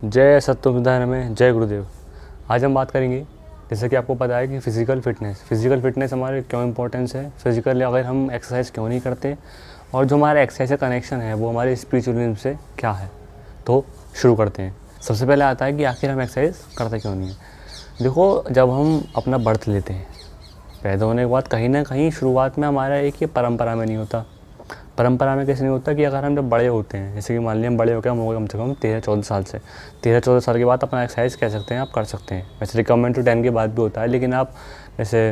जय सत्यनारायण में जय गुरुदेव। आज हम बात करेंगे, जैसे कि आपको पता है कि फ़िज़िकल फ़िटनेस हमारे क्यों इम्पोर्टेंस है, फ़िज़िकल अगर हम एक्सरसाइज क्यों नहीं करते, और जो हमारा एक्सरसाइज का कनेक्शन है वो हमारे स्पिरिचुअलिज्म से क्या है। तो शुरू करते हैं। सबसे पहले आता है कि आखिर हम एक्सरसाइज करते क्यों नहीं है। देखो, जब हम अपना बर्थ लेते हैं, पैदा होने के बाद कहीं ना कहीं शुरुआत में हमारा एक ये परंपरा में नहीं होता। परंपरा में कैसे नहीं होता कि अगर हम जब बड़े होते हैं, जैसे कि मान लिया हम बड़े हो गए, हम हो गए कम से कम 13-14 साल से, 13-14 साल के बाद अपना एक्सरसाइज कह सकते हैं, आप कर सकते हैं। वैसे रिकमेंड टू 10 के बाद भी होता है, लेकिन आप जैसे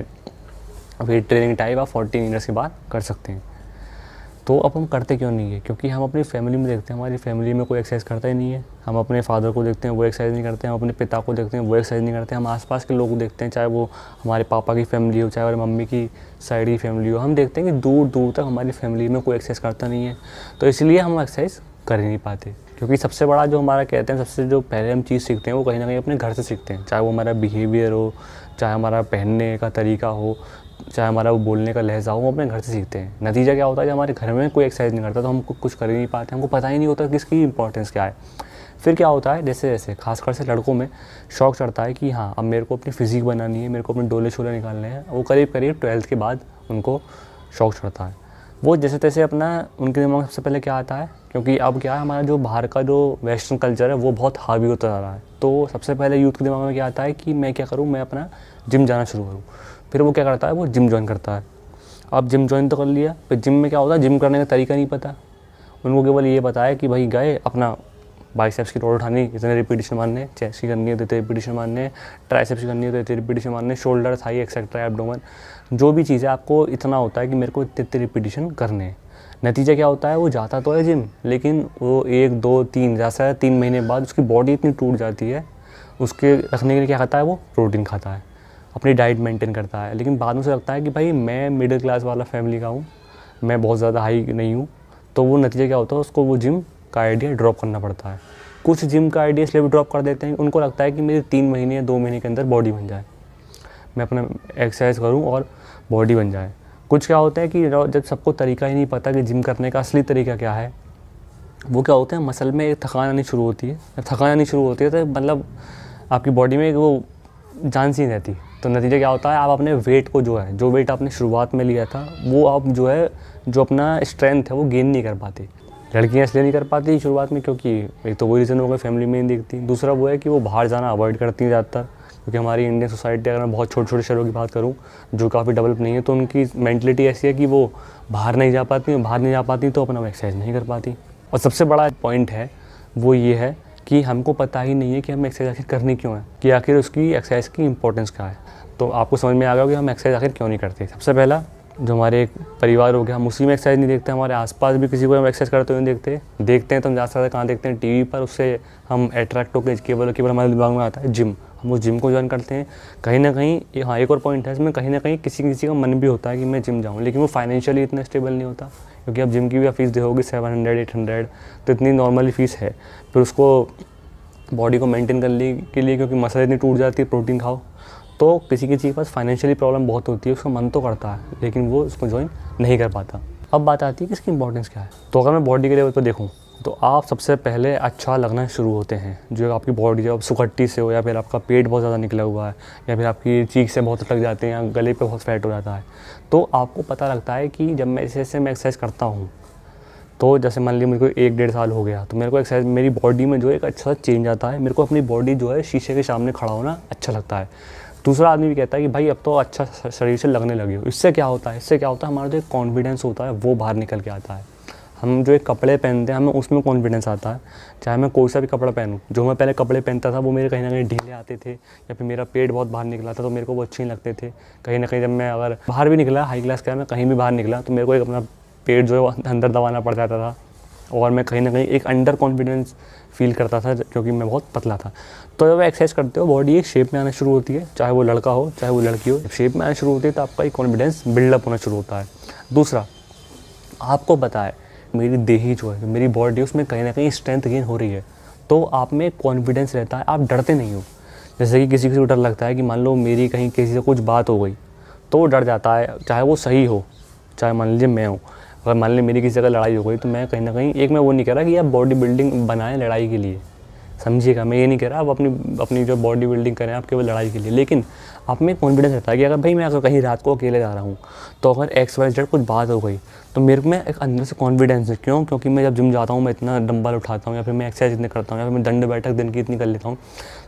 वेट ट्रेनिंग टाइप आप 14 ईयर्स के बाद कर सकते हैं। तो अब हम करते क्यों नहीं है? क्योंकि हम अपनी फैमिली में देखते हैं, हमारी फैमिली में कोई एक्सरसाइज करता ही नहीं है। हम अपने फादर को देखते हैं, वो एक्सरसाइज नहीं करते हैं। हम अपने पिता को देखते हैं, वो एक्सरसाइज नहीं करते हैं। हम आसपास के लोग को देखते हैं, चाहे वो हमारे पापा की फैमिली हो, चाहे हमारी मम्मी की साइड की फैमिली हो। हम देखते हैं कि दूर दूर तक हमारी फैमिली में कोई एक्सरसाइज करता नहीं है। तो इसलिए हम एक्सरसाइज कर ही नहीं पाते। क्योंकि सबसे बड़ा जो हमारा कहते हैं, सबसे जो पहले हम चीज़ सीखते हैं वो कहीं ना कहीं अपने घर से सीखते हैं। चाहे वो हमारा बिहेवियर हो, चाहे हमारा पहनने का तरीका हो, चाहे हमारा वो बोलने का लहजा हो, वो अपने घर से सीखते हैं। नतीजा क्या होता है, जब हमारे घर में कोई एक्सरसाइज नहीं करता तो हम कुछ कर ही नहीं पाते, हमको पता ही नहीं होता किसकी इंपॉर्टेंस क्या है। फिर क्या होता है, जैसे जैसे खासकर से लड़कों में शौक चढ़ता है कि हाँ, अब मेरे को अपनी फिजिक बनानी है, मेरे को अपने डोले शोले निकालने हैं। वो करीब करीब 12th के बाद उनको शौक चढ़ता है। वो जैसे तैसे अपना, उनके दिमाग में सबसे पहले क्या आता है, क्योंकि अब क्या है, हमारा जो बाहर का जो वेस्टर्न कल्चर है वो बहुत हावी होता जा रहा है। तो सबसे पहले यूथ के दिमाग में क्या आता है कि मैं क्या करूँ, मैं अपना जिम जाना शुरू करूँ। फिर वो क्या करता है, वो जिम ज्वाइन करता है। अब जिम ज्वाइन तो कर लिया, फिर जिम में क्या होता है, जिम करने का तरीका नहीं पता। उनको केवल ये पता है कि भाई गए, अपना बाइसेप्स की रोड उठानी, इतने रिपीटेशन मारने, चेस्ट की करनी है तो इतने रिपीटेशन मारने, ट्राइसेप्स की करनी है तो इतने रिपीटेशन मारने, शोल्डर, थाई, एक्सेट्रा, एब्डोमेन, जो भी चीज़ है आपको इतना होता है कि मेरे को इतने रिपीटेशन करने हैं। नतीजा क्या होता है, वो जाता तो है जिम, लेकिन वो 1, 2, 3 जैसा 3 महीने बाद उसकी बॉडी इतनी टूट जाती है, उसके रखने के लिए क्या खाता है, वो प्रोटीन खाता है, अपनी डाइट मेंटेन करता है। लेकिन बाद में से लगता है कि भाई मैं मिडिल क्लास वाला फैमिली का हूँ, मैं बहुत ज़्यादा हाई नहीं हूँ। तो वो नतीजा क्या होता है, उसको वो जिम का आइडिया ड्रॉप करना पड़ता है। कुछ जिम का आइडिया इसलिए भी ड्रॉप कर देते हैं, उनको लगता है कि मेरी 3 महीने या 2 महीने के अंदर बॉडी बन जाए, मैं अपना एक्सरसाइज करूँ और बॉडी बन जाए। कुछ क्या होता है कि जब सबको तरीका ही नहीं पता कि जिम करने का असली तरीका क्या है, वो क्या होता है, मसल में एक थकान आनी शुरू होती है। जब थकान आनी शुरू होती है तो मतलब आपकी बॉडी में वो जान सी नहीं रहती। तो नतीजा क्या होता है, आप अपने वेट को जो वेट आपने शुरुआत में लिया था, वो आप जो अपना स्ट्रेंथ है वो गेन नहीं कर पाती। लड़कियाँ इसलिए नहीं कर पाती शुरुआत में, क्योंकि एक तो वही रीज़न होगा, फैमिली में नहीं देखती। दूसरा वो है कि वो बाहर जाना अवॉइड करती हैं ज़्यादातर, क्योंकि हमारी इंडियन सोसाइटी, अगर मैं बहुत छोटे छोटे शहरों की बात करूँ जो काफ़ी डेवलप नहीं है, तो उनकी मेंटलिटी ऐसी है कि वो बाहर नहीं जा पाती तो अपना एक्सरसाइज नहीं कर पाती। और सबसे बड़ा पॉइंट है वो ये है कि हमको पता ही नहीं है कि हमें एक्सरसाइज आखिर करनी क्यों है, कि आखिर उसकी एक्सरसाइज की इंपॉर्टेंस क्या है। तो आपको समझ में आ गया कि हम एक्सरसाइज आखिर क्यों नहीं करते। सबसे पहला, जो हमारे एक परिवार हो गया, हम उसी में एक्सरसाइज नहीं देखते। हमारे आसपास भी किसी को हम एक्सरसाइज करते हुए देखते हैं तो हम ज़्यादा से ज़्यादा कहाँ देखते हैं, टीवी पर। उससे हम अट्रैक्ट होकर केवल हमारे दिमाग में आता है जिम, हम उस जिम को ज्वाइन करते हैं। कहीं ना कहीं हाँ, एक और पॉइंट है इसमें, कहीं ना कहीं किसी का मन भी होता है कि मैं जिम जाऊँ, लेकिन वो फाइनेंशियली इतना स्टेबल नहीं होता, क्योंकि अब जिम की भी फीस देखोगे 700-800, तो इतनी नॉर्मली फ़ीस है। फिर उसको बॉडी को मेंटेन करने के लिए, क्योंकि मसल इतनी टूट जाती है, प्रोटीन खाओ, तो किसी के पास फाइनेंशियली प्रॉब्लम बहुत होती है, उसका मन तो करता है लेकिन वो उसको ज्वाइन नहीं कर पाता। अब बात आती है कि इसकी इंपॉर्टेंस क्या है। तो अगर मैं बॉडी के लेवल पर देखूँ तो आप सबसे पहले अच्छा लगना शुरू होते हैं, जो आपकी बॉडी जब सुखट्टी से हो, या फिर आपका पेट बहुत ज़्यादा निकला हुआ है, या फिर आपकी चीख से बहुत लग जाते हैं, या गले पे बहुत फैट हो जाता है, तो आपको पता लगता है कि जब मैं ऐसे मैं एक्सरसाइज करता हूँ, तो जैसे मान लीजिए मेरे को 1-1.5 साल हो गया, तो मेरे को एक्सरसाइज, मेरी बॉडी में जो है एक अच्छा चेंज आता है। मेरे को अपनी बॉडी जो है शीशे के सामने खड़ा होना अच्छा लगता है। दूसरा आदमी भी कहता है कि भाई अब तो अच्छा शरीर से लगने लगे हो। इससे क्या होता है, हमारा जो एक कॉन्फिडेंस होता है वो बाहर निकल के आता है। हम जो एक कपड़े पहनते हैं, हमें उसमें कॉन्फिडेंस आता है। चाहे मैं कोई सा भी कपड़ा पहनूँ, जो मैं पहले कपड़े पहनता था वो मेरे कहीं ना कहीं ढीले आते थे, या फिर मेरा पेट बहुत बाहर निकला था तो मेरे को वो अच्छे नहीं लगते थे। कहीं ना कहीं जब मैं अगर बाहर भी निकला, हाई क्लास का मैं कहीं भी बाहर निकला, तो मेरे को एक अपना पेट जो है अंदर दबाना पड़ जाता था, और मैं कहीं ना कहीं एक अंडर कॉन्फिडेंस फील करता था, क्योंकि मैं बहुत पतला था। तो जब एक्सरसाइज करते हो, बॉडी एक शेप में आना शुरू होती है, चाहे वो लड़का हो चाहे वो लड़की हो, जब शेप में आना शुरू होती है तो आपका एक कॉन्फिडेंस बिल्डअप होना शुरू होता है। दूसरा, आपको पता है मेरी देही जो है, मेरी बॉडी, उसमें कहीं ना कहीं स्ट्रेंथ गेन हो रही है, तो आप में कॉन्फिडेंस रहता है, आप डरते नहीं हो। जैसे कि किसी को डर लगता है कि मान लो मेरी कहीं किसी से कुछ बात हो गई, तो वो डर जाता है, चाहे वो सही हो, चाहे मान लीजिए मैं हूँ, अगर मान लीजिए मेरी किसी जगह लड़ाई हो गई, तो मैं कहीं ना कहीं, एक मैं वो नहीं कह रहा कि आप बॉडी बिल्डिंग बनाएं लड़ाई के लिए, समझिएगा, मैं ये नहीं कह रहा आप अपनी जो बॉडी बिल्डिंग करें आप केवल लड़ाई के लिए, लेकिन आप में कॉन्फिडेंस रहता है कि अगर भाई मैं अगर कहीं रात को अकेले जा रहा हूँ तो अगर XYZ कुछ बात हो गई तो मेरे में एक अंदर से कॉन्फिडेंस है। क्यों? क्योंकि मैं जब जिम जाता हूँ मैं इतना डंबल उठाता हूँ या फिर मैं एक्सरसाइज इतने करता हूँ या फिर मैं दंड बैठक दिन की इतनी कर लेता हूँ,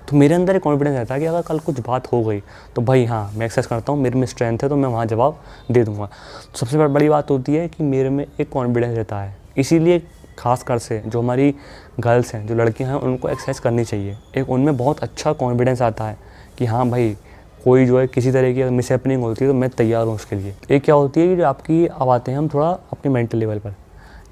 तो मेरे अंदर एक कॉन्फिडेंस रहता है कि अगर कल कुछ बात हो गई तो भाई हाँ मैं एक्सरसाइज करता हूँ, मेरे में स्ट्रेंथ है तो मैं वहाँ जवाब दे दूँगा। तो सबसे बड़ी बात होती है कि मेरे में एक कॉन्फिडेंस रहता है। इसीलिए खासकर से जो हमारी गर्ल्स हैं, जो लड़कियां हैं, उनको एक्सरसाइज करनी चाहिए। एक उनमें बहुत अच्छा कॉन्फिडेंस आता है कि हाँ भाई कोई जो है किसी तरह की अगर मिसहैपनिंग होती है तो मैं तैयार हूँ उसके लिए। एक क्या होती है कि जो आपकी अब आते हैं हम थोड़ा अपने मेंटल लेवल पर,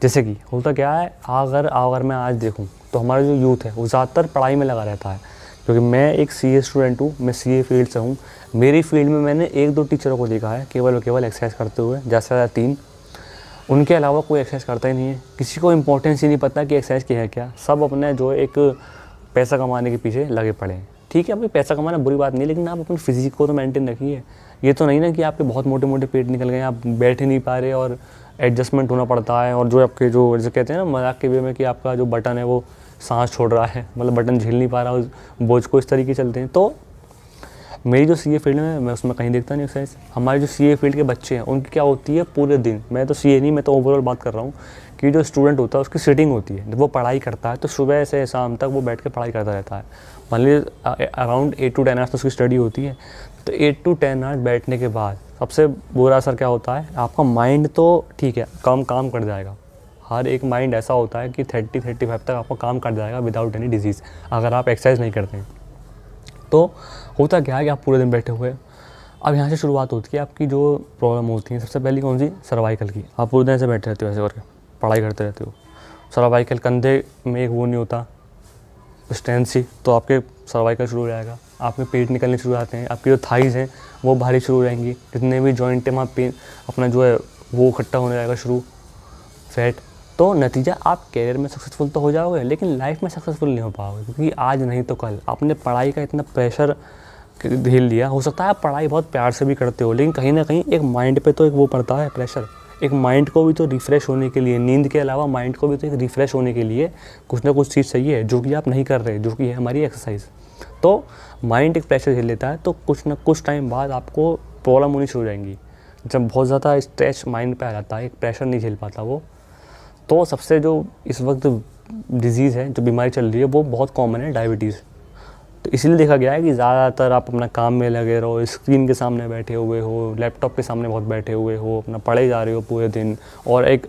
जैसे कि होता क्या है, अगर मैं आज देखूँ तो हमारा जो यूथ है वो ज़्यादातर पढ़ाई में लगा रहता है। क्योंकि मैं एक CA स्टूडेंट हूँ, मैं CA फील्ड से हूँ। मेरी फील्ड में मैंने 1-2 टीचरों को देखा है केवल एक्सरसाइज करते हुए, ज़्यादा से ज़्यादा 3। उनके अलावा कोई एक्सरसाइज करता ही नहीं है। किसी को इंपॉर्टेंस ही नहीं पता कि एक्सरसाइज क्या है क्या। सब अपने जो एक पैसा कमाने के पीछे लगे पड़े हैं। ठीक है, अभी पैसा कमाना बुरी बात नहीं, लेकिन आप अपनी फिजिक को तो मेंटेन रखिए। ये तो नहीं ना कि आपके बहुत मोटे मोटे पेट निकल गए, आप बैठ ही नहीं पा रहे और एडजस्टमेंट होना पड़ता है, और जो आपके जो जैसे कहते हैं ना मजाक के वे में कि आपका जो बटन है वो सांस छोड़ रहा है, मतलब बटन झेल नहीं पा रहा उस बोझ को, इस तरीके चलते हैं। तो मेरी जो CA फील्ड में मैं उसमें कहीं देखता नहीं एक्सरसाइज। हमारे जो CA फील्ड के बच्चे हैं उनकी क्या होती है, पूरे दिन, मैं तो CA नहीं, मैं तो ओवरऑल बात कर रहा हूँ कि जो स्टूडेंट होता है उसकी सिटिंग होती है। जब वो पढ़ाई करता है तो सुबह से शाम तक वो बैठ के पढ़ाई करता रहता है। मान लीजिए अराउंड 8 to 10 आवर्स तो उसकी स्टडी होती है। तो 8 to 10 आवर्स बैठने के बाद सबसे बुरा असर क्या होता है, आपका माइंड तो ठीक है काम कर जाएगा। हर एक माइंड ऐसा होता है कि 30-35 तक आपका काम कर जाएगा विदाउट एनी डिजीज़, अगर आप एक्सरसाइज नहीं करते हैं। तो होता क्या है कि आप पूरे दिन बैठे हुए, अब यहाँ से शुरुआत होती है आपकी जो प्रॉब्लम होती है। सबसे पहली कौन सी, सर्वाइकल की। आप पूरे दिन ऐसे बैठे रहते हो, ऐसे करके पढ़ाई करते रहते हो, सर्वाइकल, कंधे में एक वो नहीं होता स्ट्रेंथ सी, तो आपके सर्वाइकल शुरू हो जाएगा, आपके पेट निकलने शुरू हो जाते हैं, आपकी जो थाइज़ हैं वो भारी शुरू हो जाएंगी, जितने भी जॉइंट है वहाँ पेन अपना जो है वो इकट्ठा होने जाएगा शुरू, फैट। तो नतीजा आप कैरियर में सक्सेसफुल तो हो जाओगे लेकिन लाइफ में सक्सेसफुल नहीं हो पाओगे, क्योंकि आज नहीं तो कल आपने पढ़ाई का इतना प्रेशर झेल लिया। हो सकता है आप पढ़ाई बहुत प्यार से भी करते हो, लेकिन कहीं ना कहीं एक माइंड पे तो एक वो पड़ता है प्रेशर। एक माइंड को भी तो रिफ़्रेश होने के लिए, नींद के अलावा माइंड को भी तो एक रिफ़्रेश होने के लिए कुछ ना कुछ चीज़ चाहिए, जो कि आप नहीं कर रहे, जो कि है हमारी एक्सरसाइज। तो माइंड एक प्रेशर झेल लेता है, तो कुछ ना कुछ टाइम बाद आपको प्रॉब्लम होनी शुरू हो जाएंगी। जब बहुत ज़्यादा स्ट्रेस माइंड पे आ जाता है, एक प्रेशर नहीं झेल पाता वो, तो सबसे जो इस वक्त डिज़ीज़ है, जो बीमारी चल रही है, वो बहुत कॉमन है, डायबिटीज़। तो इसीलिए देखा गया है कि ज़्यादातर आप अपना काम में लगे रहो, स्क्रीन के सामने बैठे हुए हो, लैपटॉप के सामने बहुत बैठे हुए हो, अपना पढ़े जा रहे हो पूरे दिन और एक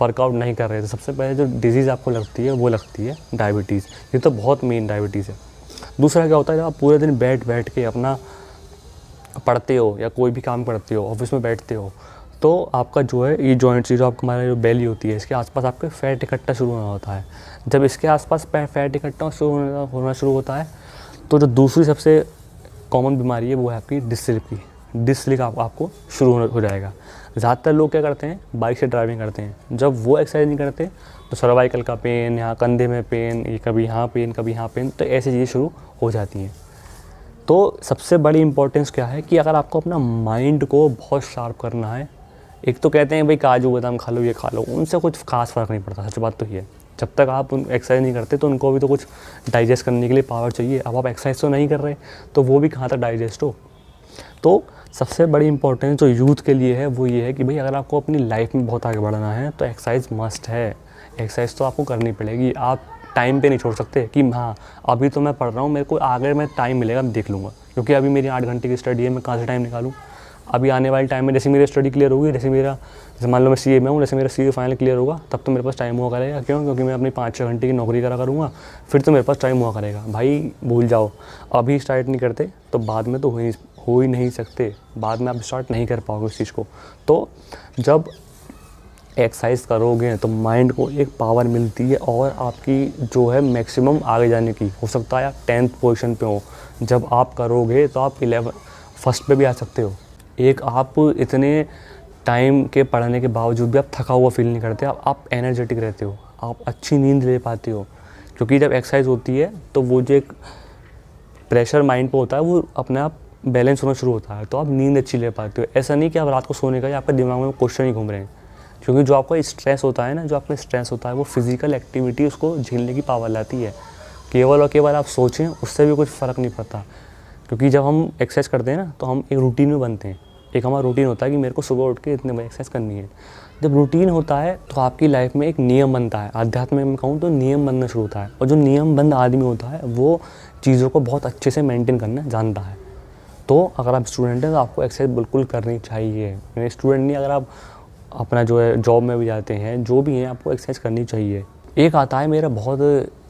वर्कआउट नहीं कर रहे। तो सबसे पहले जो डिज़ीज़ आपको लगती है वो लगती है डायबिटीज़। ये तो बहुत मेन डायबिटीज़ है। दूसरा क्या होता है, जब आप पूरे दिन बैठ के अपना पढ़ते हो या कोई भी काम करते हो, ऑफिस में बैठते हो, तो आपका जो है ये जॉइंट्स, जो आपका हमारा जो बेली होती है, इसके आसपास आपके फैट इकट्ठा शुरू होना होता है। जब इसके आसपास फैट इकट्ठा होना शुरू होता है, तो जो दूसरी सबसे कॉमन बीमारी है वो है आपकी डिस्क की। डिस्क आपको शुरू हो जाएगा। ज़्यादातर लोग क्या करते हैं, बाइक से ड्राइविंग करते हैं, जब वो एक्सरसाइज नहीं करते तो सर्वाइकल का पेन, यहाँ कंधे में पेन, ये कभी यहाँ पेन कभी यहाँ पेन, तो ऐसी चीज़ें शुरू हो जाती हैं। तो सबसे बड़ी इंपॉर्टेंस क्या है कि अगर आपको अपना माइंड को बहुत शार्प करना है, एक तो कहते हैं भाई काजू बादाम खा लो, ये खा लो, उनसे कुछ खास फ़र्क नहीं पड़ता। सच बात तो ये है, जब तक आप एक्सरसाइज नहीं करते तो उनको भी तो कुछ डाइजेस्ट करने के लिए पावर चाहिए। अब आप एक्सरसाइज तो नहीं कर रहे तो वो भी कहाँ तक डाइजेस्ट हो। तो सबसे बड़ी इंपॉर्टेंस जो यूथ के लिए है वो ये है कि भाई अगर आपको अपनी लाइफ में बहुत आगे बढ़ना है तो एक्सरसाइज मस्ट है। एक्सरसाइज तो आपको करनी पड़ेगी। आप टाइम पे नहीं छोड़ सकते कि हाँ अभी तो मैं पढ़ रहा हूँ, मेरे को आगे में टाइम मिलेगा मैं देख लूँगा, क्योंकि अभी मेरी 8 घंटे की स्टडी है, मैं कहाँ से टाइम निकालूँ। अभी आने वाले टाइम में जैसे मेरी स्टडी क्लियर होगी, जैसे मान लो मैं CA में हूँ, जैसे मेरा CA फाइनल क्लियर होगा तब तो मेरे पास टाइम हुआ करेगा। क्यों? क्योंकि मैं अपनी 5-6 घंटे की नौकरी करा करूँगा, फिर तो मेरे पास टाइम हुआ करेगा। भाई भूल जाओ, अभी स्टार्ट नहीं करते तो बाद में तो हो ही नहीं सकते, बाद में आप स्टार्ट नहीं कर पाओगे उस चीज़ को। तो जब एक्सरसाइज करोगे तो माइंड को एक पावर मिलती है और आपकी जो है मैक्सिमम आगे जाने की, हो सकता है आप 10th पोजीशन पे हो, जब आप करोगे तो आप 1st पे भी आ सकते हो। एक आप इतने टाइम के पढ़ने के बावजूद भी आप थका हुआ फील नहीं करते, आप एनर्जेटिक रहते हो, आप अच्छी नींद ले पाते हो, क्योंकि जब एक्सरसाइज होती है तो वो जो एक प्रेशर माइंड पे होता है वो अपने आप बैलेंस होना शुरू होता है, तो आप नींद अच्छी ले पाते हो। ऐसा नहीं कि आप रात को सोने का या आपके दिमाग में क्वेश्चन ही घूम रहे हैं, क्योंकि जो आपका स्ट्रेस होता है ना, जो आपका स्ट्रेस होता है वो फिज़िकल एक्टिविटी उसको झेलने की पावर लाती है। केवल और केवल आप सोचें, उससे भी कुछ फ़र्क नहीं पड़ता। क्योंकि जब हम एक्सरसाइज करते हैं ना, तो हम एक रूटीन में बनते हैं। एक हमारा रूटीन होता है कि मेरे को सुबह उठ के इतने बजे एक्सरसाइज करनी है। जब रूटीन होता है तो आपकी लाइफ में एक नियम बनता है। अध्यात्म में कहूँ तो नियम बनना शुरू होता है, और जो नियमबद्ध आदमी होता है वो चीज़ों को बहुत अच्छे से मेंटेन करना जानता है। तो अगर आप स्टूडेंट हैं तो आपको एक्सरसाइज बिल्कुल करनी चाहिए। स्टूडेंट नहीं, अगर आप अपना जो है जॉब में भी जाते हैं, जो भी हैं, आपको एक्सरसाइज करनी चाहिए। एक आता है मेरा बहुत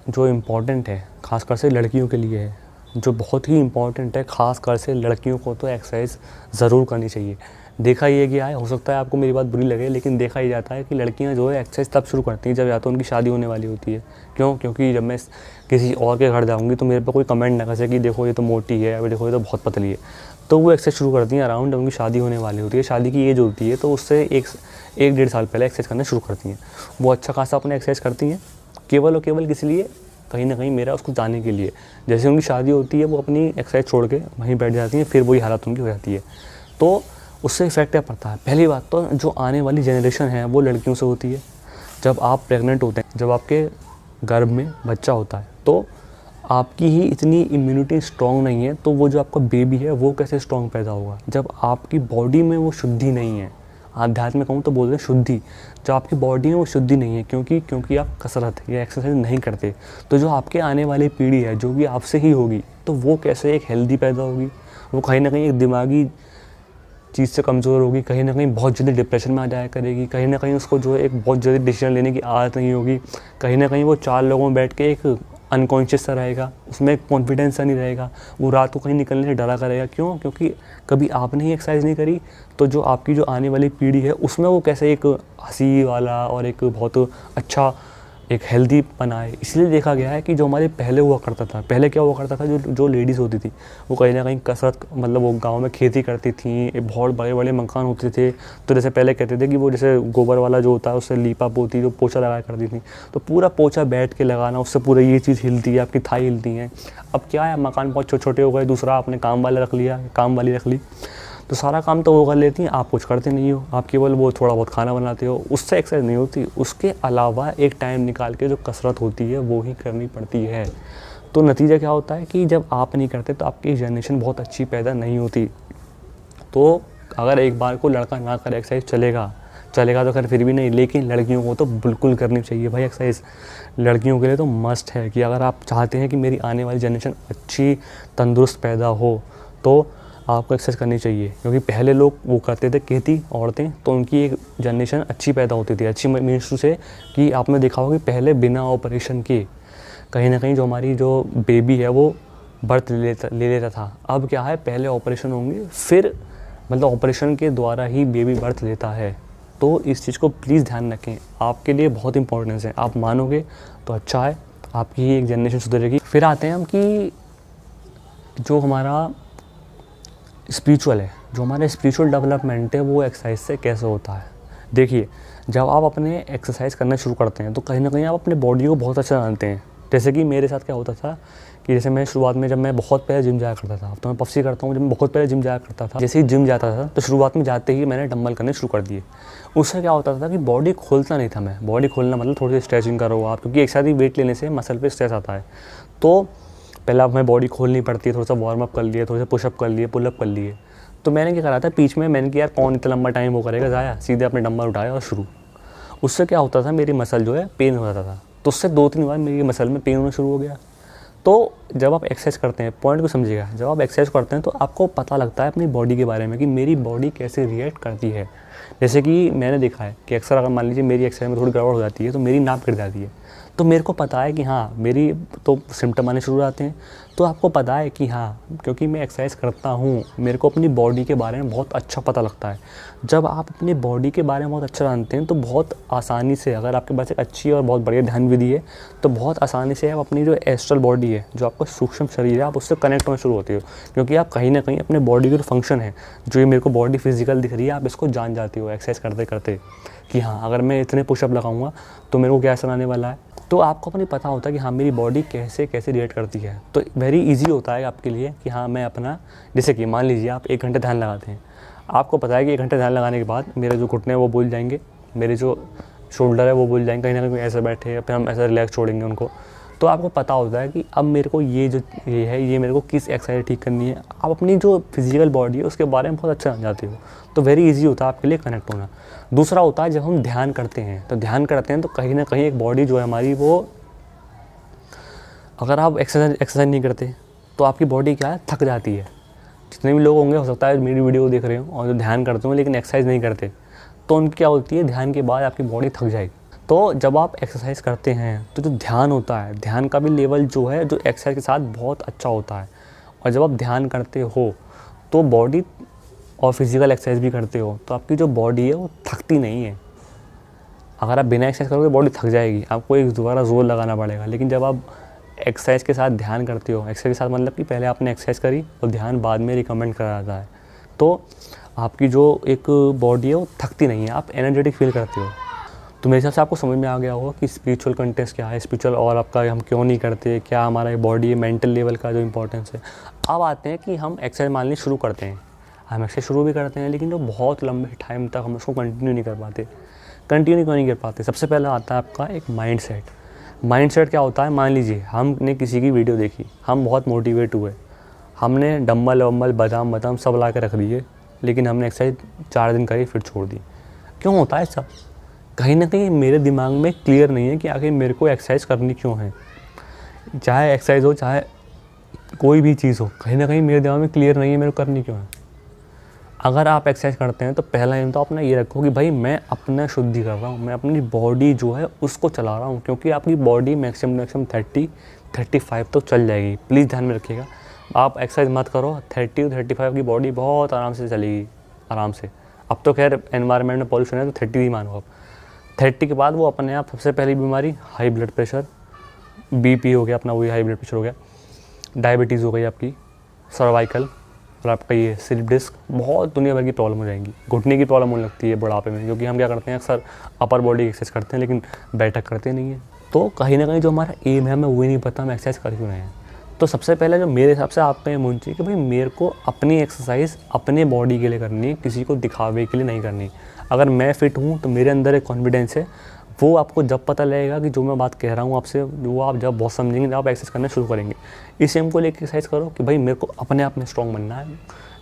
जो इम्पोर्टेंट है, ख़ासकर से लड़कियों के लिए है, जो बहुत ही इम्पोर्टेंट है, ख़ासकर से लड़कियों को तो एक्सरसाइज ज़रूर करनी चाहिए। देखा ये गया है, हो सकता है आपको मेरी बात बुरी लगे, लेकिन देखा ही जाता है कि लड़कियां जो है एक्सरसाइज तब शुरू करती हैं जब या तो उनकी शादी होने वाली होती है। क्यों? क्योंकि जब मैं किसी और के घर जाऊंगी तो मेरे पे कोई कमेंट ना कर सके कि देखो ये तो मोटी है, अभी देखो ये तो बहुत पतली है। तो वो एक्सरसाइज शुरू करती हैं अराउंड जब उनकी शादी होने वाली होती है, शादी की एज होती है, तो उससे एक डेढ़ साल पहले एक्सरसाइज करना शुरू करती हैं। वो अच्छा खासा अपने एक्सरसाइज करती हैं, केवल और केवल किस लिए? कहीं ना कहीं मेरा उसको जाने के लिए। जैसे उनकी शादी होती है, वो अपनी एक्सरसाइज छोड़ के वहीं बैठ जाती हैं, फिर वही हालत उनकी हो जाती है। तो उससे इफेक्ट क्या पड़ता है? पहली बात तो जो आने वाली जनरेशन है वो लड़कियों से होती है। जब आप प्रेग्नेंट होते हैं, जब आपके गर्भ में बच्चा होता है, तो आपकी ही इतनी इम्यूनिटी स्ट्रॉन्ग नहीं है, तो वो जो आपका बेबी है वो कैसे स्ट्रॉन्ग पैदा होगा? जब आपकी बॉडी में वो शुद्धि नहीं है। आध्यात्म में कहूँ तो बोलते हैं शुद्धि। जो आपकी बॉडी में वो शुद्धि नहीं है, क्योंकि आप कसरत या एक्सरसाइज नहीं करते, तो जो आपके आने वाली पीढ़ी है जो भी आपसे ही होगी, तो वो कैसे एक हेल्दी पैदा होगी? वो कहीं ना कहीं एक दिमागी चीज़ से कमज़ोर होगी, कहीं ना कहीं बहुत जल्दी डिप्रेशन में आ जाया करेगी, कहीं ना कहीं उसको जो है एक बहुत जल्दी डिसीजन लेने की आदत नहीं होगी, कहीं ना कहीं वो 4 लोगों में बैठ के एक अनकॉन्शियस सा रहेगा, उसमें एक कॉन्फिडेंस सा नहीं रहेगा, वो रात को कहीं निकलने से डरा करेगा। क्यों? क्योंकि कभी आपने ही एक्सरसाइज नहीं करी, तो जो आपकी जो आने वाली पीढ़ी है उसमें वो कैसे एक हंसी वाला और एक बहुत अच्छा एक हेल्दी बनाए। इसलिए देखा गया है कि जो हमारे पहले हुआ करता था, पहले क्या हुआ करता था, जो लेडीज़ होती थी वो कहीं ना कहीं कसरत, मतलब वो गांव में खेती करती थी, बहुत बड़े बड़े मकान होते थे, तो जैसे पहले कहते थे कि वो जैसे गोबर वाला जो होता है उससे लीपा पोती जो पोछा लगाया करती थी, तो पूरा पोछा बैठ के लगाना, उससे पूरा ये चीज़ हिलती है, आपकी थाई हिलती हैं। अब क्या है, मकान बहुत छोटे छोटे हो गए, दूसरा आपने काम वाला रख लिया, काम वाली रख ली, तो सारा काम तो वो कर लेती हैं, आप कुछ करते नहीं हो, आप केवल वो थोड़ा बहुत खाना बनाते हो, उससे एक्सरसाइज नहीं होती। उसके अलावा एक टाइम निकाल के जो कसरत होती है वो ही करनी पड़ती है। तो नतीजा क्या होता है कि जब आप नहीं करते तो आपकी जनरेशन बहुत अच्छी पैदा नहीं होती। तो अगर एक बार को लड़का ना करे एक्सरसाइज, चलेगा तो खैर फिर भी नहीं, लेकिन लड़कियों को तो बिल्कुल करनी चाहिए भाई एक्सरसाइज। लड़कियों के लिए तो मस्ट है कि अगर आप चाहते हैं कि मेरी आने वाली जनरेशन अच्छी तंदुरुस्त पैदा हो, तो आपको एक्सरसाइज करनी चाहिए। क्योंकि पहले लोग वो करते थे खेती, औरतें, तो उनकी एक जनरेशन अच्छी पैदा होती थी। अच्छी मीन्स से कि आपने देखा होगा कि पहले बिना ऑपरेशन के कहीं ना कहीं जो हमारी जो बेबी है वो बर्थ ले लेता था। अब क्या है, पहले ऑपरेशन होंगे, फिर मतलब ऑपरेशन के द्वारा ही बेबी बर्थ लेता है। तो इस चीज़ को प्लीज़ ध्यान रखें, आपके लिए बहुत इंपॉर्टेंस है। आप मानोगे तो अच्छा है, आपकी ही एक जनरेशन सुधरेगी। फिर आते हैं हम कि जो हमारा स्पिरिचुअल है, जो हमारा स्पिरिचुअल डेवलपमेंट है वो एक्सरसाइज से कैसे होता है। देखिए, जब आप अपने एक्सरसाइज करना शुरू करते हैं तो कहीं ना कहीं आप अपने बॉडी को बहुत अच्छा जानते हैं। जैसे कि मेरे साथ क्या होता था कि जैसे मैं शुरुआत में, जब मैं बहुत पहले जिम जाया करता था, तो मैं पफसी करता हूँ, जब मैं बहुत पहले जिम जाया करता था, जैसे ही जिम जाता था तो शुरुआत में जाते ही मैंने डंबल करने शुरू कर दिए। उससे क्या होता था कि बॉडी खोलता नहीं था मैं। बॉडी खोलना मतलब थोड़ी सी स्ट्रेचिंग करो आप, क्योंकि एक साथ ही वेट लेने से मसल पे स्ट्रेस आता है। तो पहले हमें बॉडी खोलनी पड़ती है, थोड़ा सा वार्म अप कर लिए, थोड़े से पुशअप कर लिए, पुलअप कर लिए। तो मैंने क्या करा था, बीच में मैंने कि यार कौन इतना लंबा टाइम वो करेगा ज़ाया, सीधे अपने डंबल उठाया और शुरू। उससे क्या होता था, मेरी मसल जो है पेन हो जाता था, तो उससे 2-3 बार मेरी मसल में पेन होना शुरू हो गया। तो जब आप एक्सरसाइज करते हैं, पॉइंट को समझिएगा, जब आप एक्सरसाइज करते हैं तो आपको पता लगता है अपनी बॉडी के बारे में कि मेरी बॉडी कैसे रिएक्ट करती है। जैसे कि मैंने देखा है कि अक्सर अगर मान लीजिए मेरी एक्सरसाइज में थोड़ी गड़बड़ हो जाती है तो मेरी नाप गिर जाती है, तो मेरे को पता है कि हाँ मेरी तो सिम्टम आने शुरू हो जाते हैं। तो आपको पता है कि हाँ, क्योंकि मैं एक्सरसाइज करता हूँ, मेरे को अपनी बॉडी के बारे में बहुत अच्छा पता लगता है। जब आप अपनी बॉडी के बारे में बहुत अच्छा जानते हैं तो बहुत आसानी से, अगर आपके पास एक अच्छी और बहुत बढ़िया ध्यान विधि है, तो बहुत आसानी से आप अपनी जो एस्ट्रल बॉडी है, जो आपका सूक्ष्म शरीर है, आप उससे कनेक्ट होना शुरू होते हो। क्योंकि आप कहीं ना कहीं अपने बॉडी के जो फंक्शन है, जो ये मेरे को बॉडी फिजिकल दिख रही है, आप इसको जान जाते हो एक्सरसाइज करते करते कि हाँ अगर मैं इतने पुशअप लगाऊंगा तो मेरे को क्या असर आने वाला है। तो आपको अपनी पता होता है कि हाँ मेरी बॉडी कैसे कैसे रिएक्ट करती है। तो वेरी इजी होता है आपके लिए कि हाँ मैं अपना, जैसे कि मान लीजिए आप 1 घंटे ध्यान लगाते हैं, आपको पता है कि 1 घंटे ध्यान लगाने के बाद मेरे जो घुटने हैं वो भूल जाएंगे, मेरे जो शोल्डर है वो भूल जाएंगे, कहीं ना कहीं ऐसे बैठे या फिर हम ऐसा रिलैक्स छोड़ेंगे उनको, तो आपको पता होता है कि अब मेरे को ये मेरे को किस एक्सरसाइज ठीक करनी है। आप अपनी जो फिजिकल बॉडी है उसके बारे में बहुत अच्छा जान जाते हो, तो वेरी इजी होता है आपके लिए कनेक्ट होना। दूसरा होता है जब हम ध्यान करते हैं, तो कहीं ना कहीं एक बॉडी जो है हमारी, वो अगर आप एक्सरसाइज नहीं करते तो आपकी बॉडी क्या है, थक जाती है। जितने भी लोग होंगे, हो सकता है मेरी वीडियो देख रहे हो और जो ध्यान करते हो लेकिन एक्सरसाइज नहीं करते, तो उनकी क्या होती है, ध्यान के बाद आपकी बॉडी थक जाएगी। तो जब आप एक्सरसाइज करते हैं तो जो ध्यान होता है, ध्यान का भी लेवल जो है जो एक्सरसाइज के साथ बहुत अच्छा होता है। और जब आप ध्यान करते हो तो बॉडी, और फिजिकल एक्सरसाइज भी करते हो, तो आपकी जो बॉडी है वो थकती नहीं है। अगर आप बिना एक्सरसाइज करोगे बॉडी थक जाएगी, आपको एक दोबारा जोर लगाना पड़ेगा। लेकिन जब आप एक्सरसाइज के साथ ध्यान करते हो, एक्सरसाइज के साथ मतलब कि पहले आपने एक्सरसाइज करी और ध्यान बाद में रिकमेंड करा जाता है, तो आपकी जो एक बॉडी है वो थकती नहीं है, आप एनर्जेटिक फील करते हो। तो मेरे हिसाब से आपको समझ में आ गया होगा कि स्पिरिचुअल कंटेस्ट क्या है, स्पिरिचुअल और आपका हम क्यों नहीं करते, क्या हमारा बॉडी मेंटल लेवल का जो इंपॉर्टेंस है। अब आते हैं कि हम एक्सरसाइज मान ली शुरू करते हैं, हम एक्सरसाइज शुरू भी करते हैं लेकिन जो बहुत लंबे टाइम तक हम उसको कंटिन्यू नहीं कर पाते। कंटिन्यू क्यों नहीं कर पाते? सबसे पहले आता है आपका एक माइंड सेट क्या होता है, मान लीजिए हमने किसी की वीडियो देखी, हम बहुत मोटिवेट हुए, हमने डम्बल वम्बल बादाम सब ला के रख दिए, लेकिन हमने एक्सरसाइज 4 दिन करी फिर छोड़ दी। क्यों होता है सब? कहीं ना कहीं मेरे दिमाग में क्लियर नहीं है कि आखिर मेरे को एक्सरसाइज करनी क्यों है। चाहे एक्सरसाइज हो चाहे कोई भी चीज़ हो, कहीं ना कहीं मेरे दिमाग में क्लियर नहीं है मेरे को करनी क्यों है। अगर आप एक्सरसाइज करते हैं तो पहला एम तो अपना ये रखो कि भाई मैं अपना शुद्धि कर रहा हूँ, मैं अपनी बॉडी जो है उसको चला रहा हूँ, क्योंकि आपकी बॉडी मैक्सिमम 30-35 तो चल जाएगी। प्लीज़ ध्यान में रखिएगा, आप एक्सरसाइज मत करो, 30-35 की बॉडी बहुत आराम से चलेगी, आराम से। अब तो खैर एनवायरनमेंट में पॉल्यूशन है तो 30 ही मानो आप। 30 के बाद वो अपने आप सबसे पहली बीमारी हाई ब्लड प्रेशर, BP हो गया अपना, वही हाई ब्लड प्रेशर हो गया, डायबिटीज़ हो गई आपकी, सर्वाइकल और आपका ये स्लिप डिस्क, बहुत दुनिया भर की प्रॉब्लम हो जाएंगी। घुटने की प्रॉब्लम होने लगती है बुढ़ापे में, क्योंकि हम क्या करते हैं अक्सर अपर बॉडी एक्सरसाइज करते हैं लेकिन बैठक करते नहीं है। तो कहीं ना कहीं जो हमारा एम है हमें वही नहीं पता हम एक्सरसाइज कर क्यों रहे हैं। तो सबसे पहले जो मेरे हिसाब से आपका एम होना चाहिए कि भाई मेरे को अपनी एक्सरसाइज अपने बॉडी के लिए करनी है, किसी को दिखावे के लिए नहीं करनी। अगर मैं फिट हूँ तो मेरे अंदर एक कॉन्फिडेंस है, वो आपको जब पता लगेगा कि जो मैं बात कह रहा हूँ आपसे, वो आप जब बहुत समझेंगे, जब आप एक्सरसाइज करना शुरू करेंगे। इस एम को लेकर एक्सरसाइज करो कि भाई मेरे को अपने आप में स्ट्रॉन्ग बनना है।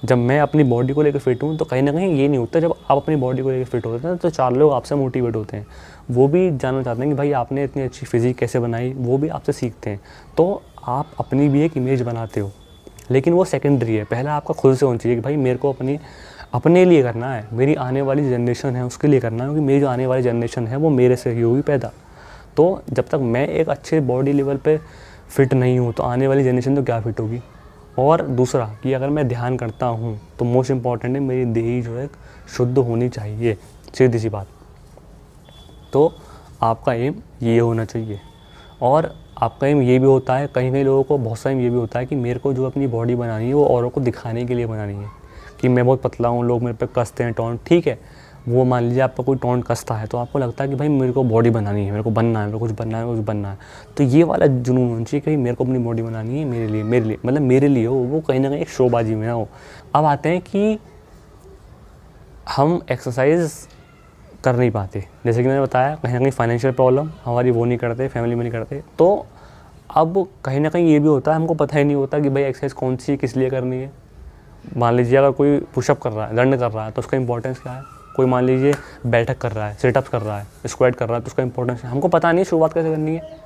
जब मैं अपनी बॉडी को लेकर फिट हूँ तो कहीं ना कहीं ये नहीं होता, जब आप अपनी बॉडी को लेकर फिट होते हैं तो 4 लोग आपसे मोटिवेट होते हैं, वो भी जानना चाहते हैं कि भाई आपने इतनी अच्छी फिजिक कैसे बनाई, वो भी आपसे सीखते हैं। तो आप अपनी भी एक इमेज बनाते हो, लेकिन वो सेकेंडरी है। पहला आपका खुद से होना चाहिए कि भाई मेरे को अपने लिए करना है, मेरी आने वाली जनरेशन है उसके लिए करना है, क्योंकि मेरी जो आने वाली जनरेशन है वो मेरे से ही होगी पैदा। तो जब तक मैं एक अच्छे बॉडी लेवल पे फिट नहीं हूँ तो आने वाली जनरेशन तो क्या फिट होगी। और दूसरा कि अगर मैं ध्यान करता हूँ तो मोस्ट इम्पॉर्टेंट है मेरी देही जो है शुद्ध होनी चाहिए, सीधी सी बात। तो आपका एम ये होना चाहिए। और आपका एम ये भी होता है, कहीं लोगों को बहुत सा एम ये भी होता है कि मेरे को जो अपनी बॉडी बनानी है वो औरों को दिखाने के लिए बनानी है, कि मैं बहुत पतला हूँ, लोग मेरे पे कसते हैं टॉन्ट। ठीक है, वो मान लीजिए आपका कोई टॉन्ट कसता है तो आपको लगता है कि भाई मेरे को बॉडी बनानी है, मेरे को बनना है, मेरे को कुछ बनना है, कुछ बनना है। तो ये वाला जुनून होना चाहिए कि मेरे को अपनी बॉडी बनानी है, मेरे लिए मतलब मेरे लिए हो, वो कहीं ना कहीं एक शोबाजी में ना हो। अब आते हैं कि हम एक्सरसाइज कर नहीं पाते, जैसे कि मैंने बताया कहीं ना कहीं फाइनेंशियल प्रॉब्लम हमारी, वो नहीं करते, फैमिली में नहीं करते। तो अब कहीं ना कहीं ये भी होता है, हमको पता ही नहीं होता कि भाई एक्सरसाइज कौन सी किस लिए करनी है। मान लीजिए अगर कोई पुशअप कर रहा है, दंड कर रहा है, तो उसका इंपॉर्टेंस क्या है। कोई मान लीजिए बैठक कर रहा है, सिटअप्स कर रहा है, स्क्वाट कर रहा है, तो उसका इंपॉर्टेंस है। हमको पता नहीं शुरुआत कैसे करनी है।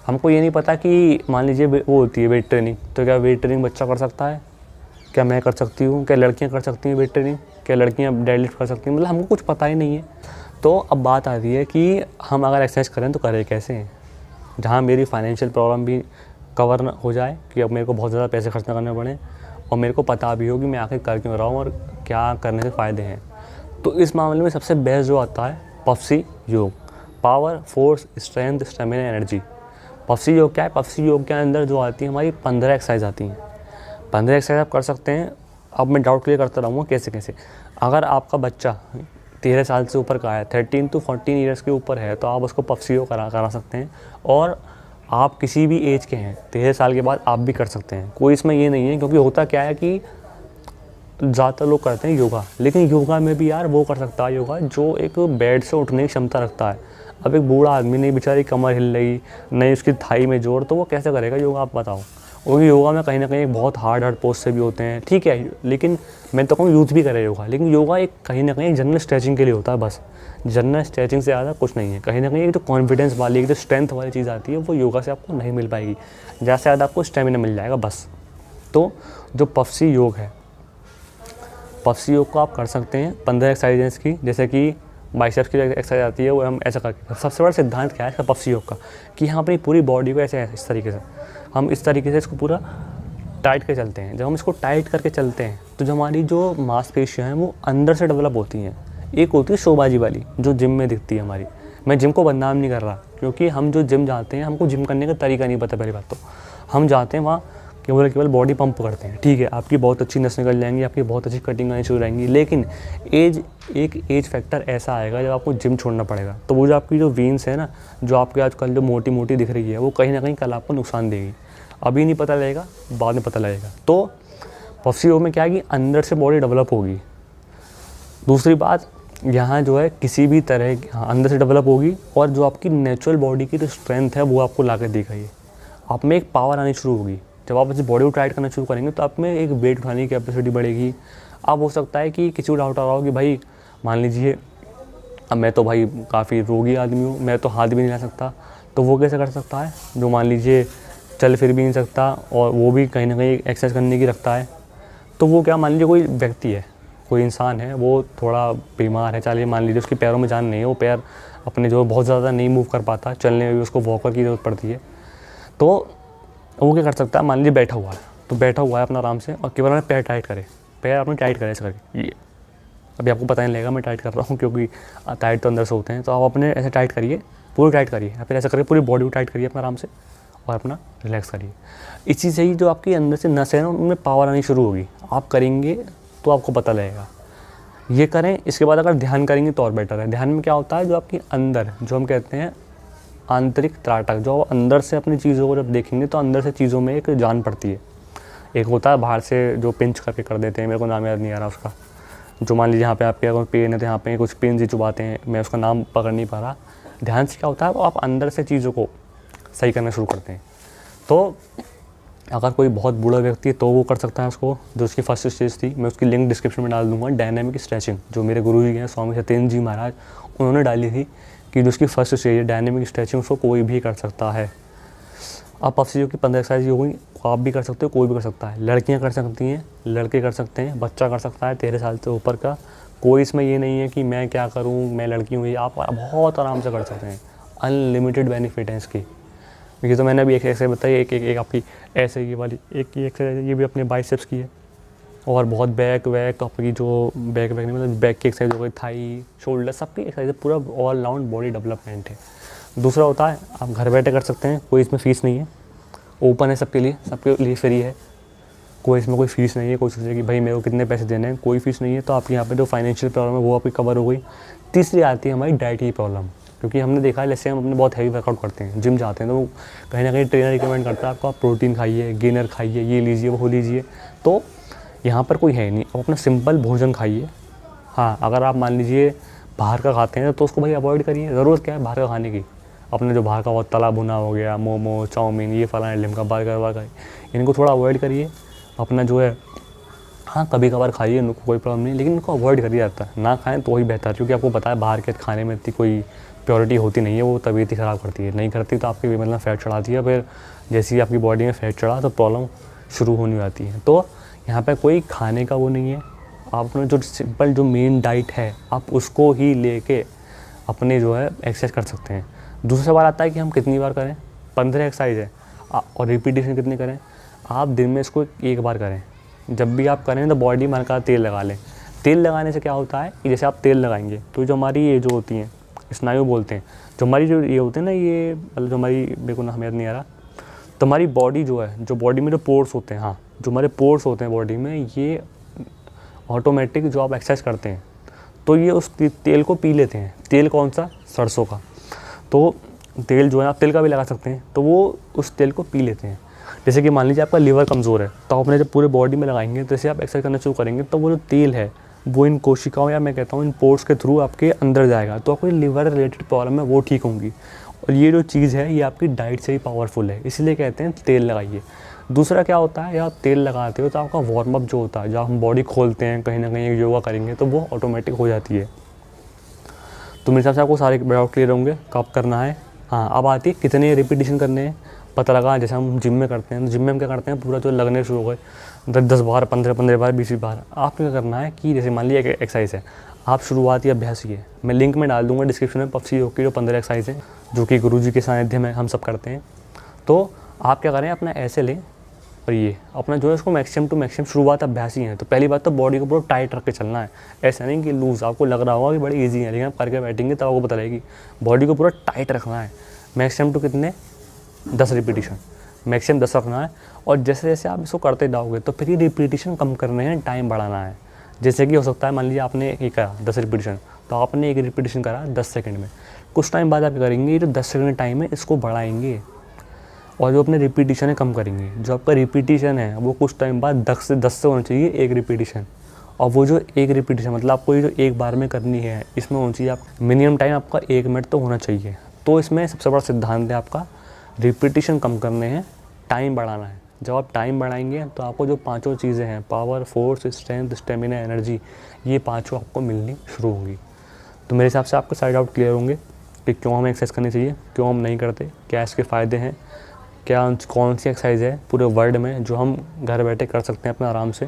हमको ये नहीं पता कि मान लीजिए वो होती है वेट ट्रेनिंग, तो क्या वेट ट्रेनिंग बच्चा कर सकता है, क्या मैं कर सकती हूँ, क्या लड़कियाँ कर सकती हैं वेट ट्रेनिंग, क्या लड़कियाँ डेडलिफ्ट कर सकती हैं, मतलब हमको कुछ पता ही नहीं है। तो अब बात आती है कि हम अगर एक्सरसाइज करें तो करें कैसे हैं, जहाँ मेरी फाइनेंशियल प्रॉब्लम भी कवर न हो जाए कि अब मेरे को बहुत ज़्यादा पैसे खर्च ना करने पड़े, और मेरे को पता भी हो कि मैं आखिर कर क्यों रहा हूँ और क्या करने से फ़ायदे हैं। तो इस मामले में सबसे बेस्ट जो आता है पफसी योग, power, force, strength, stamina, energy. पफसी योग क्या है? पफसी योग के अंदर जो आती है हमारी 15 एक्सरसाइज आती हैं। 15 एक्सरसाइज आप कर सकते हैं। अब मैं डाउट क्लियर करता रहूँगा कैसे कैसे। अगर आपका बच्चा 13 साल से ऊपर का है, 13 to 14 ईयर्स के ऊपर है, तो आप उसको पफसी योग करा सकते हैं। और आप किसी भी एज के हैं, 13 साल के बाद आप भी कर सकते हैं, कोई इसमें ये नहीं है। क्योंकि होता क्या है कि ज़्यादातर लोग करते हैं योगा, लेकिन योगा में भी यार वो कर सकता है योगा जो एक बेड से उठने की क्षमता रखता है। अब एक बूढ़ा आदमी नहीं, बेचारी कमर हिल रही, नहीं उसकी थाई में जोर, तो वो कैसे करेगा योगा, आप बताओ। और योगा में कहीं ना कहीं बहुत हार्ड पोज से भी होते हैं, ठीक है, लेकिन मैं तो कहूँ यूथ भी करे योगा, लेकिन योगा एक कहीं ना कहीं जनरल स्ट्रेचिंग के लिए होता है बस। जनरल स्ट्रेचिंग से ज़्यादा कुछ नहीं है। कहीं ना कहीं एक जो कॉन्फिडेंस वाली, एक जो स्ट्रेंथ वाली चीज़ आती है, वो योगा से आपको नहीं मिल पाएगी। ज़्यादा से ज़्यादा आपको स्टेमिना मिल जाएगा बस। तो जो पफसी योग है, पफसी योग को आप कर सकते हैं 15 एक्सरसाइजेस की, जैसे कि बाइसेप्स की एक्सरसाइज आती है वो हम ऐसा करके। सबसे बड़ा सिद्धांत क्या है इसका पफसी योग का, कि हम अपनी पूरी बॉडी को ऐसे इस तरीके से, हम इस तरीके से इसको पूरा टाइट के चलते हैं। जब हम इसको टाइट करके चलते हैं तो जो हमारी जो मांसपेशियाँ हैं वो अंदर से डेवलप होती हैं। एक होती है शोबाजी वाली जो जिम में दिखती है हमारी। मैं जिम को बदनाम नहीं कर रहा, क्योंकि हम जो जिम जाते हैं हमको जिम करने का तरीका नहीं पता। पहली बात तो हम जाते हैं वहाँ केवल बॉडी पंप करते हैं, ठीक है, आपकी बहुत अच्छी नस निकल जाएंगी, आपकी बहुत अच्छी कटिंग आनी शुरू रहेंगी, लेकिन एक एज फैक्टर ऐसा आएगा जब आपको जिम छोड़ना पड़ेगा। तो वो जो आपकी जो वेन्स है ना, जो आपके आजकल जो मोटी मोटी दिख रही है, वो कहीं ना कहीं कल आपको नुकसान देगी। अभी नहीं पता लगेगा, बाद में पता लगेगा। तो पफसी योग में क्या है कि अंदर से बॉडी डेवलप होगी। दूसरी बात, यहाँ जो है किसी भी तरह अंदर से डेवलप होगी, और जो आपकी नेचुरल बॉडी की जो स्ट्रेंथ है वो आपको ला कर दिखाइए। आप में एक पावर आनी शुरू होगी। जब आप अपनी बॉडी को टाइट करना शुरू करेंगे तो आप में एक वेट उठाने की कैपेसिटी बढ़ेगी। अब हो सकता है कि किसी को डाउट आ रहा हो कि भाई मान लीजिए अब मैं तो भाई काफ़ी रोगी आदमी हूँ, मैं तो हाथ भी नहीं ला सकता, तो वो कैसे कर सकता है? जो मान लीजिए चल फिर भी नहीं सकता और वो भी कहीं ना कहीं एक्सरसाइज करने की रखता है, तो वो क्या, मान लीजिए कोई व्यक्ति है, कोई इंसान है, वो थोड़ा बीमार है, चलिए मान लीजिए उसके पैरों में जान नहीं है, वो पैर अपने जो बहुत ज़्यादा नहीं मूव कर पाता, चलने में भी उसको वॉकर की ज़रूरत पड़ती है, तो वो क्या कर सकता है? मान लीजिए बैठा हुआ है, तो बैठा हुआ है अपना आराम से, और केवल अपने पैर टाइट करे, पैर अपने टाइट करे ऐसे करके। ये अभी आपको पता नहीं लगेगा मैं टाइट कर रहा हूँ, क्योंकि टाइट तो अंदर से होते हैं। तो आप अपने ऐसे टाइट करिए, पूरी टाइट करिए, या फिर ऐसा करिए पूरी बॉडी को टाइट करिए अपना आराम से, और अपना रिलैक्स करिए। इसी से ही जो आपकी अंदर से नस है ना, उनमें पावर आनी शुरू होगी। आप करेंगे तो आपको पता लगेगा। ये करें, इसके बाद अगर ध्यान करेंगे तो और बेटर है। ध्यान में क्या होता है, जो आपकी अंदर, जो हम कहते हैं आंतरिक त्राटक, जो अंदर से अपनी चीज़ों को जब देखेंगे तो अंदर से चीज़ों में एक जान पड़ती है। एक होता है बाहर से जो पिंच करके कर देते हैं, मेरे को नाम याद नहीं आ रहा उसका, जो मान लीजिए यहाँ पे आपके अगर पेन है तो यहाँ पे कुछ पेन से चुभाते हैं, मैं उसका नाम पकड़ नहीं पा रहा। ध्यान से क्या होता है, आप अंदर से चीज़ों को सही करना शुरू करते हैं। तो अगर कोई बहुत बूढ़ा व्यक्ति है तो वो कर सकता है उसको, जो उसकी फर्स्ट स्टेज थी, मैं उसकी लिंक डिस्क्रिप्शन में डाल दूँगा। डायनामिक स्ट्रेचिंग जो मेरे गुरु जी हैं स्वामी सत्येंद्र जी महाराज, उन्होंने डाली थी कि जो उसकी फर्स्ट स्टेज है डायनामिक स्ट्रेचिंग, उसको कोई भी कर सकता है। अब पफसी योग की 15 एक्सरसाइज होगी, आप भी कर सकते हो, कोई भी कर सकता है। लड़कियां कर सकती हैं, लड़के कर सकते हैं, बच्चा कर सकता है 13 साल से ऊपर का। कोई इसमें ये नहीं है कि मैं क्या करूं, मैं लड़की हूँ, ये आप बहुत आराम से कर सकते हैं। अनलिमिटेड बेनिफिट है इसकी। ये तो मैंने अभी एक एक्सरसाइज बताई, एक आपकी ऐसे ये वाली एक एक्सरसाइज, ये भी अपने बाइसेप्स की है, और बहुत बैक आपकी जो बैक नहीं मतलब बैक की एक्सरसाइज हो गई, थाई, शोल्डर, सबकी एक्सरसाइज, पूरा ऑल राउंड बॉडी डेवलपमेंट है। दूसरा होता है आप घर बैठे कर सकते हैं, कोई इसमें फ़ीस नहीं है, ओपन है सबके लिए फ्री है, कोई इसमें कोई फ़ीस नहीं है। कोई सोचे कि भाई मेरे को कितने पैसे देने हैं, कोई फ़ीस नहीं है। तो आपके यहाँ पे जो फाइनेंशियल प्रॉब्लम है वो आपकी कवर हो गई। तीसरी आती है हमारी डाइट की प्रॉब्लम, क्योंकि हमने देखा है जैसे हम अपने बहुत हैवी वर्कआउट करते हैं, जिम जाते हैं, तो वो कहीं ना कहीं ट्रेनर रिकमेंड करता है आपको, आप प्रोटीन खाइए, गेनर खाइए, ये लीजिए वो लीजिए। तो यहाँ पर कोई है नहीं, आप अपना सिंपल भोजन खाइए। हाँ, अगर आप मान लीजिए बाहर का खाते हैं तो उसको भाई अवॉइड करिए। ज़रूरत क्या है बाहर का खाने की? अपने जो बाहर का बहुत तला भुना हो गया, मोमो, चाउमीन, ये फलाना ढिमका, बर्गर, इनको थोड़ा अवॉइड करिए। अपना जो है हाँ कभी कभार खाइए, इनको कोई प्रॉब्लम नहीं, लेकिन इनको अवॉइड करिए जाता है, ना खाएं तो ही बेहतर, क्योंकि आपको पता है बाहर के खाने में इतनी कोई प्योरिटी होती नहीं है, वो तबीयत ही ख़राब करती है। नहीं करती तो आपकी मतलब फ़ैट चढ़ाती है, फिर जैसे ही आपकी बॉडी में फ़ैट चढ़ा तो प्रॉब्लम शुरू होने आती है। तो यहाँ पे कोई खाने का वो नहीं है, आप अपना जो सिंपल जो मेन डाइट है आप उसको ही लेके अपने जो है एक्सरसाइज कर सकते हैं। दूसरा सवाल आता है कि हम कितनी बार करें? 15 एक्सरसाइज है, और रिपीटेशन कितनी करें? आप दिन में इसको एक बार करें। जब भी आप करें तो बॉडी में हल्का तेल लगा लें। तेल लगाने से क्या होता है कि जैसे आप तेल लगाएंगे तो जो हमारी ये जो होती हैं स्नायु बोलते हैं, जो हमारी जो ये होते हैं ना, ये मतलब जो हमारी, मेरे को नाम याद नहीं आ रहा, तो हमारी बॉडी जो है, जो बॉडी में जो पोर्स होते हैं, हाँ जो हमारे पोर्स होते हैं बॉडी में, ये ऑटोमेटिक जो आप एक्सरसाइज करते हैं तो ये उस तेल को पी लेते हैं। तेल कौन सा? सरसों का। तो तेल जो है आप तेल का भी लगा सकते हैं, तो वो उस तेल को पी लेते हैं। जैसे कि मान लीजिए आपका लीवर कमज़ोर है, तो आप अपने जब पूरे बॉडी में लगाएंगे, तो जैसे आप एक्सरसाइज करना शुरू करेंगे तो वो जो तेल है वो इन कोशिकाओं या मैं कहता हूँ इन पोर्स के थ्रू आपके अंदर जाएगा, तो आपको लिवर रिलेटेड प्रॉब्लम है वो ठीक होंगी। और ये जो चीज़ है ये आपकी डाइट से ही पावरफुल है, इसलिए कहते हैं तेल लगाइए। दूसरा क्या होता है, या आप तेल लगाते हो तो आपका वार्म अप जो होता है, जब हम बॉडी खोलते हैं कहीं ना कहीं योगा करेंगे तो वो ऑटोमेटिक हो जाती है। तो मेरे हिसाब से आपको सारे डाउट क्लियर होंगे कब करना है। हाँ, अब आती है कितने रिपीटिशन करने हैं। पता लगा जैसे हम जिम में करते हैं, तो जिम में हम क्या करते हैं, पूरा जो लगने शुरू हो गए 10 बार 15 बार 20 बार। आपको क्या करना है कि जैसे मान लिया एक एक्सरसाइज है, आप शुरुआती अभ्यास ही है, मैं लिंक में डाल दूंगा डिस्क्रिप्शन में, पफसी योग की जो 15 एक्सरसाइज है जो कि गुरुजी के सानिध्य में हम सब करते हैं। तो आप क्या करें, अपना ऐसे लें और ये अपना जो है इसको मैक्सिमम टू मैक्सिमम शुरुआत अभ्यास ही है। तो पहली बात तो बॉडी को पूरा टाइट रख के चलना है, ऐसा नहीं कि लूज़। आपको लग रहा होगा कि बड़ी ईजी है, लेकिन आप करके बैठेंगे तब आपको पता लगेगी। बॉडी को पूरा टाइट रखना है, मैक्सिमम टू कितने 10 रिपीटिशन, मैक्सिमम 10 रखना है। और जैसे जैसे आप इसको करते जाओगे तो फिर ये रिपीटिशन कम करने हैं, टाइम बढ़ाना है। जैसे कि हो सकता है मान लीजिए आपने ये करा 10 रिपीटिशन, तो आपने एक रिपीटिशन करा 10 सेकंड में, कुछ टाइम बाद आप करेंगे ये जो 10 सेकंड टाइम है इसको बढ़ाएंगे और जो अपने रिपीटिशन है कम करेंगे। जो आपका रिपीटिशन है वो कुछ टाइम बाद 10 से होना चाहिए एक रिपीटिशन। और वो जो एक रिपीटिशन मतलब आपको ये जो एक बार में करनी है, इसमें होना चाहिए आप मिनिमम टाइम आपका 1 मिनट तो होना चाहिए। तो इसमें सबसे बड़ा सिद्धांत है आपका, रिपीटिशन कम करने हैं, टाइम बढ़ाना है। जब आप टाइम बढ़ाएंगे तो आपको जो पांचों चीज़ें हैं, power, force, strength, stamina, energy, ये पांचों आपको मिलनी शुरू होंगी। तो मेरे हिसाब से आपके सारे डाउट क्लियर होंगे कि क्यों हमें एक्सरसाइज करनी चाहिए, क्यों हम नहीं करते, क्या इसके फ़ायदे हैं, क्या कौन सी एक्सरसाइज है पूरे वर्ल्ड में जो हम घर बैठे कर सकते हैं अपने आराम से।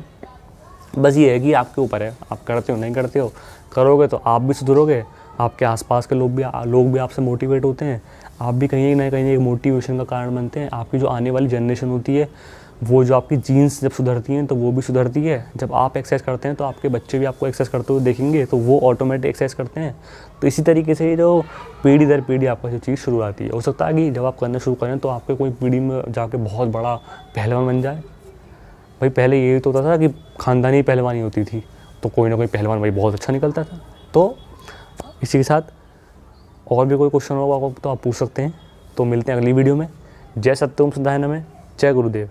बस ये है कि आपके ऊपर है, आप करते हो नहीं करते हो। करोगे तो आप भी सुधरोगे, आपके आसपास के लोग भी आपसे मोटिवेट होते हैं, आप भी कहीं ना कहीं एक मोटिवेशन का कारण बनते हैं। आपकी जो आने वाली जनरेशन होती है, वो जो आपकी जीन्स जब सुधरती हैं तो वो भी सुधरती है। जब आप एक्सरसाइज करते हैं तो आपके बच्चे भी आपको एक्सरसाइज करते हुए देखेंगे, तो वो ऑटोमेटिक एक्सरसाइज करते हैं। तो इसी तरीके से जो पीढ़ी दर पीढ़ी आपको जो चीज़ शुरू आती है, हो सकता है कि जब आप करना शुरू करें तो आपके कोई पीढ़ी में जाके बहुत बड़ा पहलवान बन जाए। भाई पहले ये तो होता था कि ख़ानदानी पहलवानी होती थी, तो कोई ना कोई पहलवान भाई बहुत अच्छा निकलता था। तो इसी के साथ और भी कोई क्वेश्चन होगा तो आप पूछ सकते हैं। तो मिलते हैं अगली वीडियो में। जय सत्यम सुधाय नमः, जय गुरुदेव।